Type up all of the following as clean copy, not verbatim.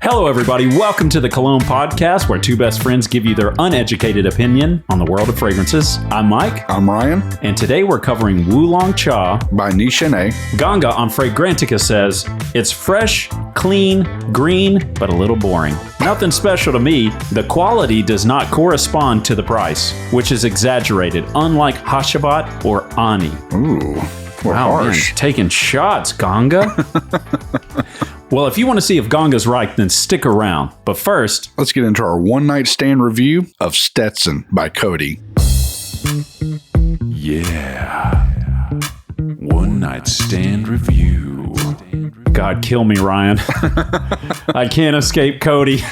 Hello, everybody. Welcome to the Cologne podcast, where two best friends give you their uneducated opinion on the world of fragrances. I'm Myke. I'm Ryan. And today we're covering Wulong Cha by Nishane. Ganga on Fragrantica says, it's fresh, clean, green, but a little boring. Nothing special to me. The quality does not correspond to the price, which is exaggerated, unlike Hashabat or Ani. Ooh, wow, harsh. Man, taking shots, Ganga. Well, if you want to see if Ganga's right, then stick around. But first, let's get into our one-night stand review of Stetson by Coty. Yeah. One-night stand review. God, kill me, Ryan. I can't escape Coty.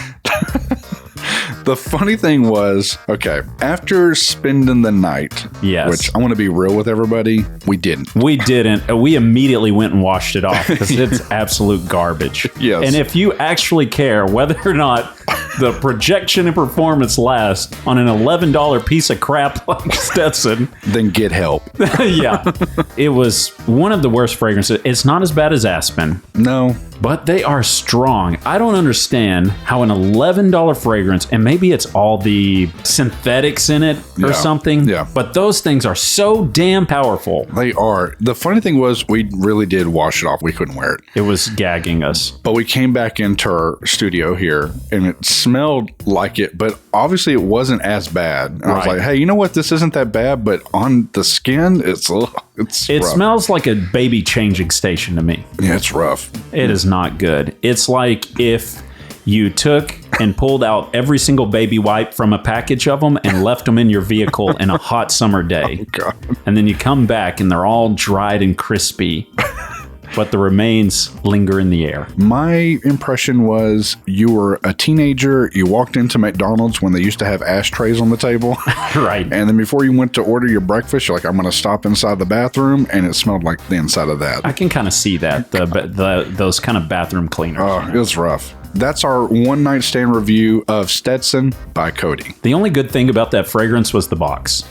The funny thing was, okay, after spending the night, yes, which I want to be real with everybody, we didn't. We didn't. We immediately went and washed it off because it's absolute garbage. Yes. And if you actually care whether or not the projection and performance last on an $11 piece of crap like Stetson, then get help. Yeah. It was one of the worst fragrances. It's not as bad as Aspen. No. But they are strong. I don't understand how an $11 fragrance, and maybe it's all the synthetics in it or something, but those things are so damn powerful. They are. The funny thing was, we really did wash it off. We couldn't wear it. It was gagging us. But we came back into our studio here, and it smelled like it, but obviously it wasn't as bad. And I was like, hey, you know what? This isn't that bad, but on the skin, it rough. Smells like a baby changing station to me. Yeah, it's rough. It is not good. It's like if you took and pulled out every single baby wipe from a package of them and left them in your vehicle in a hot summer day. Oh, God. And then you come back and they're all dried and crispy, but the remains linger in the air. My impression was you were a teenager. You walked into McDonald's when they used to have ashtrays on the table. Right. And then before you went to order your breakfast, you're like, I'm going to stop inside the bathroom. And it smelled like the inside of that. I can kind of see that, those kind of bathroom cleaners. Oh, it was rough. That's our one-night stand review of Stetson by Coty. The only good thing about that fragrance was the box.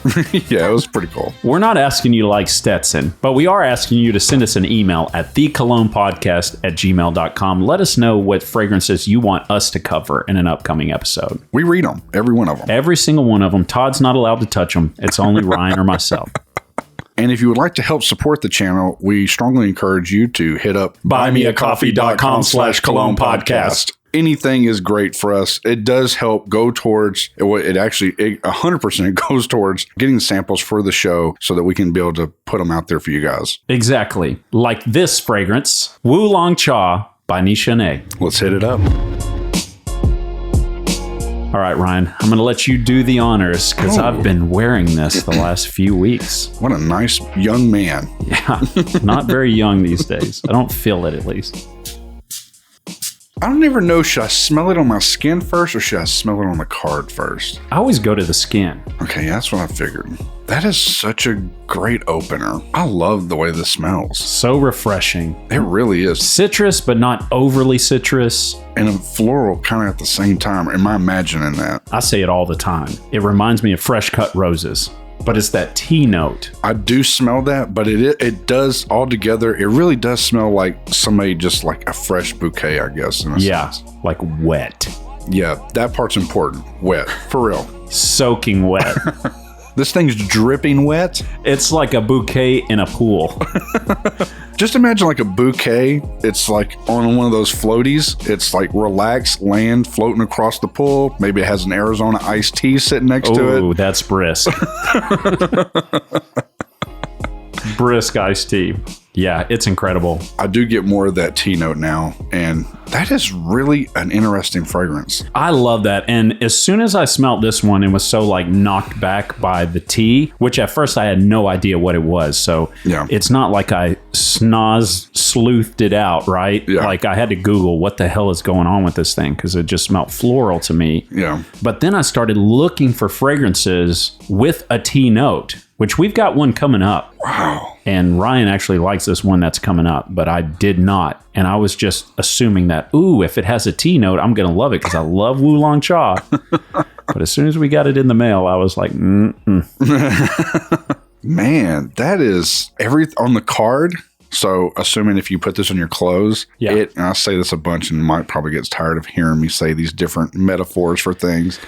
Yeah, it was pretty cool. We're not asking you to like Stetson, but we are asking you to send us an email at thecolognepodcast@gmail.com. Let us know what fragrances you want us to cover in an upcoming episode. We read them, every one of them. Every single one of them. Todd's not allowed to touch them. It's only Ryan or myself. And if you would like to help support the channel, we strongly encourage you to hit up buymeacoffee.com/Cologne podcast. Anything is great for us. It does help go towards, it actually 100% goes towards getting samples for the show so that we can be able to put them out there for you guys. Exactly. Like this fragrance, Wulong Cha by Nishane. Let's hit it up. All right, Ryan, I'm going to let you do the honors because I've been wearing this the last few weeks. What a nice young man. Yeah, not very young these days. I don't feel it, at least. I don't ever know, should I smell it on my skin first or should I smell it on the card first? I always go to the skin. Okay, that's what I figured. That is such a great opener. I love the way this smells. So refreshing. It really is. Citrus, but not overly citrus. And a floral kind of at the same time. Am I imagining that? I say it all the time. It reminds me of fresh cut roses, but it's that tea note. I do smell that, but it does altogether. It really does smell like somebody just like a fresh bouquet, I guess. In a sense. Like wet. Yeah, that part's important. Wet, for real. Soaking wet. This thing's dripping wet. It's like a bouquet in a pool. Just imagine like a bouquet. It's like on one of those floaties. It's like relaxed land floating across the pool. Maybe it has an Arizona iced tea sitting next to it. Oh, that's brisk. Brisk iced tea. Yeah, it's incredible. I do get more of that tea note now, and that is really an interesting fragrance. I love that. And as soon as I smelled this one and was so like knocked back by the tea, which at first I had no idea what it was. So it's not like I sleuthed it out, right? Yeah. Like I had to Google what the hell is going on with this thing because it just smelled floral to me. Yeah. But then I started looking for fragrances with a tea note, which we've got one coming up. Wow. And Ryan actually likes this one that's coming up, but I did not. And I was just assuming that, if it has a tea note, I'm going to love it because I love Wulong Cha. But as soon as we got it in the mail, I was like, Man, that is on the card. So assuming if you put this on your clothes, Yeah. and I say this a bunch and Mike probably gets tired of hearing me say these different metaphors for things,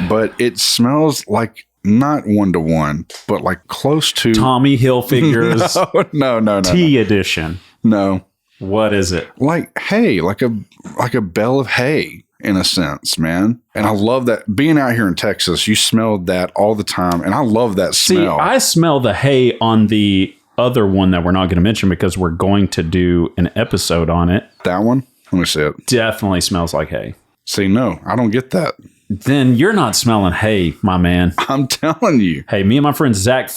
but it smells like not 1-to-1, but like close to Tommy Hilfiger's no. tea edition. No. What is it? Like hay, like a bale of hay in a sense, man. And I love that being out here in Texas, you smelled that all the time. And I love that smell. See, I smell the hay on the other one that we're not going to mention because we're going to do an episode on it. That one? Let me see it. Definitely smells like hay. See, no, I don't get that. Then you're not smelling hay, my man. I'm telling you. Hey, me and my friend Zach,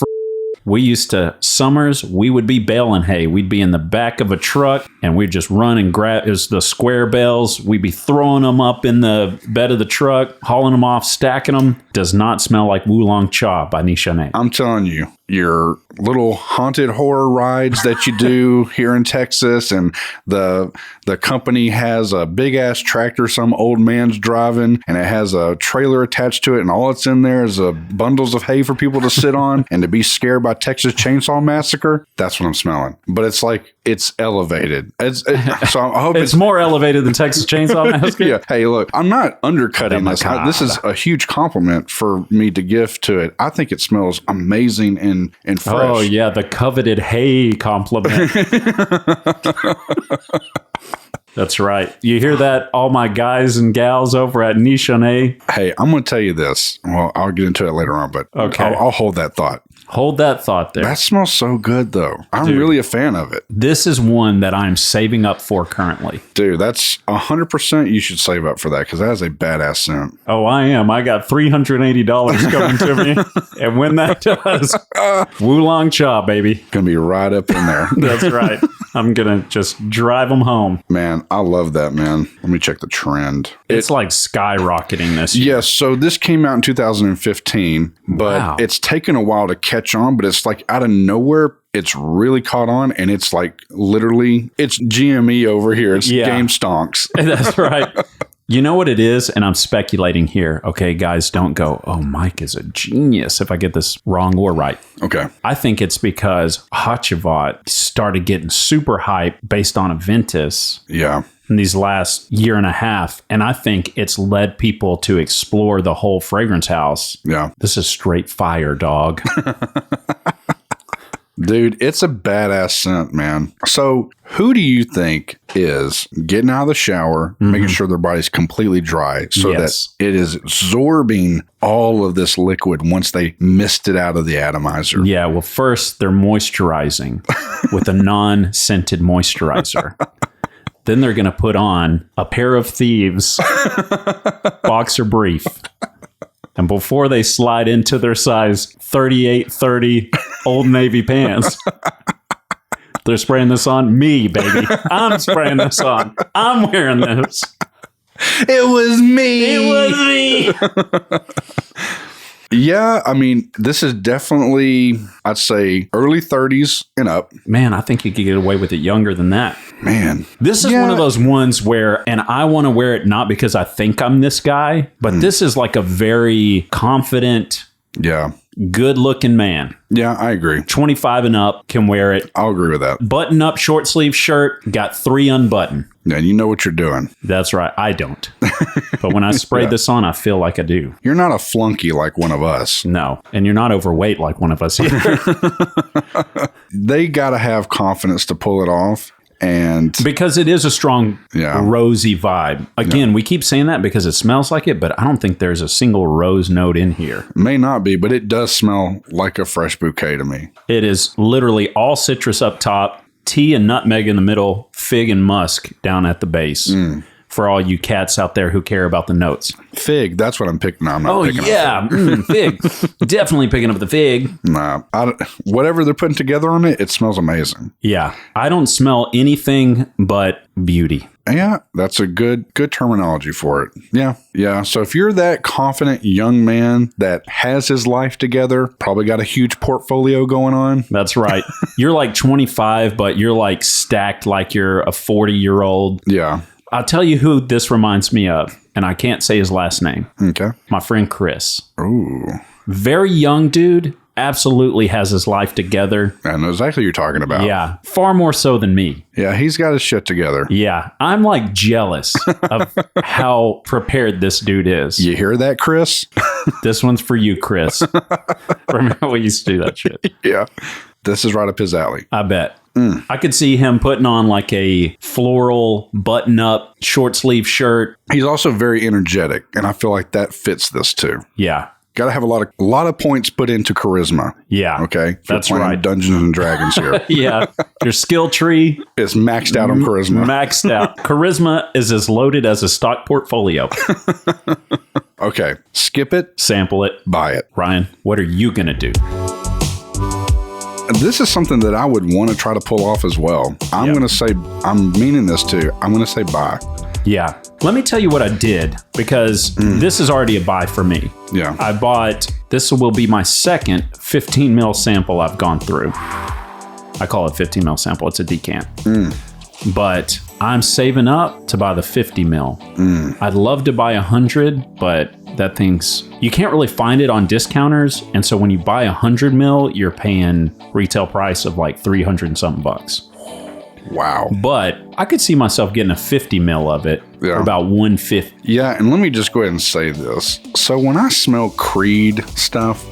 we used to, summers, we would be baling hay. We'd be in the back of a truck and we'd just run and grab, it was the square bales. We'd be throwing them up in the bed of the truck, hauling them off, stacking them. Does not smell like Wulong Cha by Nishane. I'm telling you, your little haunted horror rides that you do here in Texas, and the company has a big ass tractor some old man's driving, and it has a trailer attached to it, and all it's in there is bundles of hay for people to sit on and to be scared by Texas Chainsaw Massacre. That's what I'm smelling. But it's like it's elevated. So I hope it's more elevated than Texas Chainsaw Massacre. Yeah. Hey, look, I'm not undercutting Oh my this. God. This is a huge compliment for me to give to it. I think it smells amazing and fresh. Oh, yeah, the coveted hay compliment. That's right. You hear that, all my guys and gals over at Nishane? Hey, I'm going to tell you this. Well, I'll get into it later on, but Okay. I'll hold that thought. Hold that thought there. That smells so good, though. I'm Dude. really a fan of it. This is one that I'm saving up for currently. Dude, that's 100% you should save up for that because that is a badass scent. Oh, I am. I got $380 coming to me. And when that does, Wulong Cha, baby. Going to be right up in there. That's right. I'm going to just drive them home. Man, I love that, man. Let me check the trend. It's like skyrocketing this year. Yes, so this came out in 2015, but Wow. it's taken a while to catch on, but it's like out of nowhere, it's really caught on, and it's like literally, it's GME over here. It's Yeah. game stonks. That's right. You know what it is? And I'm speculating here. Okay, guys, don't go, oh, Mike is a genius if I get this wrong or right. Okay. I think it's because Hachivat started getting super hype based on Aventus Yeah. in these last year and a half. And I think it's led people to explore the whole fragrance house. Yeah. This is straight fire, dog. Dude, it's a badass scent, man. So who do you think is getting out of the shower, making sure their body's completely dry so Yes. that it is absorbing all of this liquid once they mist it out of the atomizer? Yeah, well, first they're moisturizing with a non-scented moisturizer. Then they're going to put on a pair of thieves boxer brief. And before they slide into their size 38-30 Old Navy pants, they're spraying this on me, baby. I'm spraying this on. I'm wearing this. It was me. It was me. Yeah, I mean, this is definitely, I'd say, early 30s and up. Man, I think you could get away with it younger than that. Man. This is one of those ones where, and I want to wear it not because I think I'm this guy, but this is like a very confident, Yeah. good-looking man. Yeah, I agree. 25 and up can wear it. I'll agree with that. Button-up short sleeve shirt, got 3 unbuttoned. Yeah, you know what you're doing. That's right. I don't. But when I spray this on, I feel like I do. You're not a flunky like one of us. No. And you're not overweight like one of us either. They got to have confidence to pull it off. And Because it is a strong, rosy vibe. Again, we keep saying that because it smells like it, but I don't think there's a single rose note in here. may not be, but it does smell like a fresh bouquet to me. It is literally all citrus up top, tea and nutmeg in the middle, fig and musk down at the base. For all you cats out there who care about the notes. Fig, that's what I'm picking. I'm not picking up fig. Definitely picking up the fig. Nah, whatever they're putting together on it, it smells amazing. Yeah, I don't smell anything but beauty. Yeah, that's a good terminology for it. Yeah. So if you're that confident young man that has his life together, probably got a huge portfolio going on. That's right. You're like 25, but you're like stacked like you're a 40-year-old. Yeah. I'll tell you who this reminds me of, and I can't say his last name. Okay. My friend Chris. Ooh. Very young dude. absolutely has his life together. I know exactly what you're talking about. Yeah, far more so than me. Yeah, he's got his shit together. Yeah, I'm like jealous of how prepared this dude is. You hear that, Chris? This one's for you, Chris. Remember we used to do that shit? Yeah. This is right up his alley. I bet. I could see him putting on like a floral button-up short sleeve shirt. He's also very energetic, and I feel like that fits this too. Yeah. Got to have a lot of points put into charisma. Yeah. Okay. If That's you're playing right. Dungeons and Dragons here. Yeah. Your skill tree It's maxed out on charisma. maxed out. Charisma is as loaded as a stock portfolio. Okay. Skip it. Sample it. Buy it. Ryan, what are you going to do? This is something that I would want to try to pull off as well. I'm going to say, I'm meaning this too. I'm going to say buy. Yeah. Let me tell you what I did, because this is already a buy for me. Yeah. I bought, this will be my second 15 mil sample I've gone through. I call it 15 mil sample. It's a decant. But I'm saving up to buy the 50 mil. I'd love to buy 100, but that thing's, you can't really find it on discounters. And so when you buy 100 mil, you're paying retail price of like 300 and something bucks. Wow. But I could see myself getting a 50 mil of it for about 150. Yeah. And let me just go ahead and say this. So when I smell Creed stuff,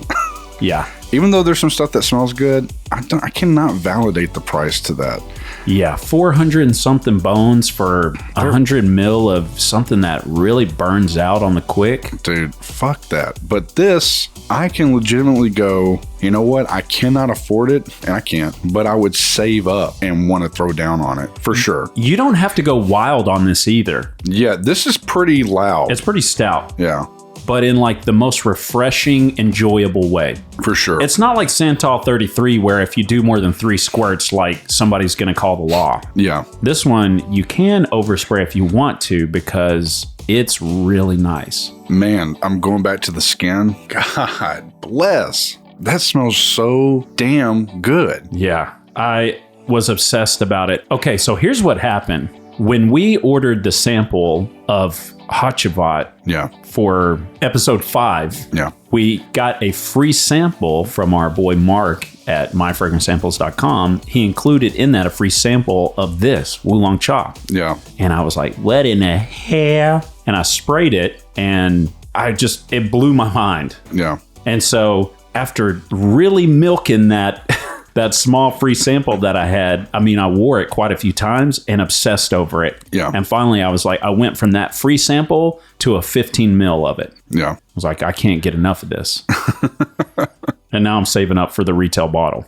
Yeah. even though there's some stuff that smells good, I cannot validate the price to that. Yeah, 400 and something bones for 100 mil of something that really burns out on the quick. Dude, fuck that. But this, I can legitimately go, you know what? I cannot afford it, and I can't, but I would save up and want to throw down on it for sure. You don't have to go wild on this either. Yeah, this is pretty loud. It's pretty stout, Yeah, but in like the most refreshing, enjoyable way. for sure. It's not like Santal 33 where if you do more than 3 squirts, like somebody's going to call the law. Yeah. This one, you can overspray if you want to because it's really nice. Man, I'm going back to the skin. God bless. That smells so damn good. Yeah, I was obsessed about it. Okay, so here's what happened. When we ordered the sample of Hachivat Yeah. for episode 5, Yeah. we got a free sample from our boy Mark at myfragrancesamples.com. He included in that a free sample of this Wulong Cha. Yeah. And I was like, what in the hell? And I sprayed it and it blew my mind. Yeah. And so after really milking that that small free sample that I had, I mean, I wore it quite a few times and obsessed over it. Yeah. And finally I was like, I went from that free sample to a 15 mil of it. Yeah. I was like, I can't get enough of this. And now I'm saving up for the retail bottle.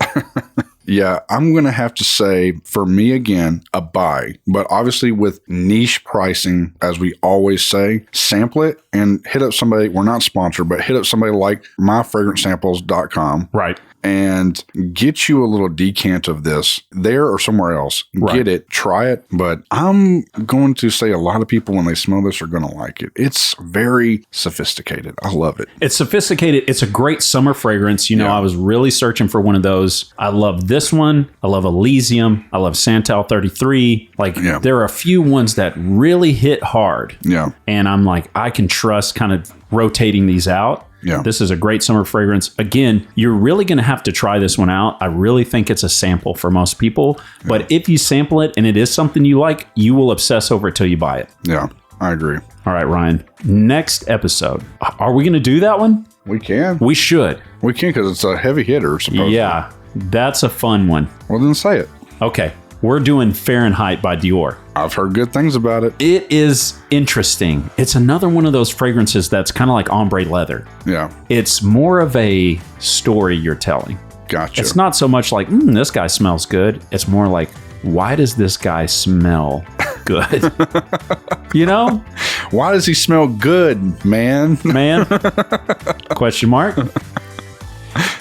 Yeah, I'm going to have to say, for me again, a buy. But obviously with niche pricing, as we always say, sample it and hit up somebody. We're not sponsored, but hit up somebody like myfragrancesamples.com. Right. And get you a little decant of this there or somewhere else. Right. Get it, try it. But I'm going to say a lot of people, when they smell this, are going to like it. It's very sophisticated. I love it. It's sophisticated. It's a great summer fragrance. You know, Yeah. I was really searching for one of those. I love this one. I love Elysium. I love Santal 33. Like, Yeah. there are a few ones that really hit hard. Yeah. And I'm like, I can trust kind of rotating these out. Yeah. This is a great summer fragrance. Again, you're really going to have to try this one out. I really think it's a sample for most people. But if you sample it and it is something you like, you will obsess over it till you buy it. Yeah, I agree. All right, Ryan. Next episode. Are we going to do that one? We can. We should. We can because it's a heavy hitter, supposedly. Yeah, that's a fun one. Well, then say it. Okay, we're doing Fahrenheit by Dior. I've heard good things about it. It is interesting. It's another one of those fragrances that's kind of like ombre leather. Yeah. It's more of a story you're telling. Gotcha. It's not so much like, this guy smells good. It's more like, why does this guy smell good? You know? Why does he smell good, man? Man? Question mark.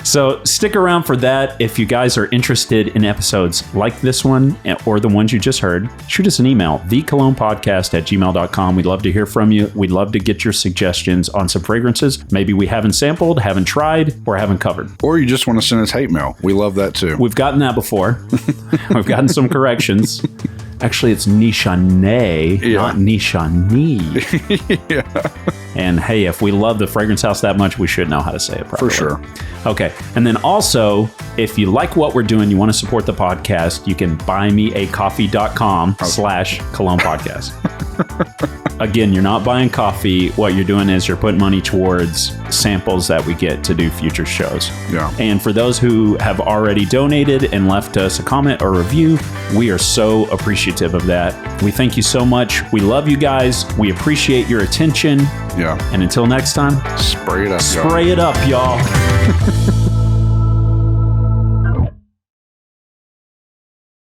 So stick around for that. If you guys are interested in episodes like this one or the ones you just heard, shoot us an email, thecolonepodcast@gmail.com. We'd love to hear from you. We'd love to get your suggestions on some fragrances maybe we haven't sampled, haven't tried, or haven't covered. Or you just want to send us hate mail. We love that too. We've gotten that before. We've gotten some corrections. Actually, it's Nishane, Yeah. not Nishane. Yeah. And hey, if we love the Fragrance House that much, we should know how to say it properly. For sure. Okay. And then also, if you like what we're doing, you want to support the podcast, you can buymeacoffee.com/Cologne podcast. Again, you're not buying coffee. What you're doing is you're putting money towards samples that we get to do future shows. Yeah. And for those who have already donated and left us a comment or review, we are so appreciative of that. We thank you so much. We love you guys. We appreciate your attention. Yeah. And until next time, Spray it up, y'all. spray it up, y'all.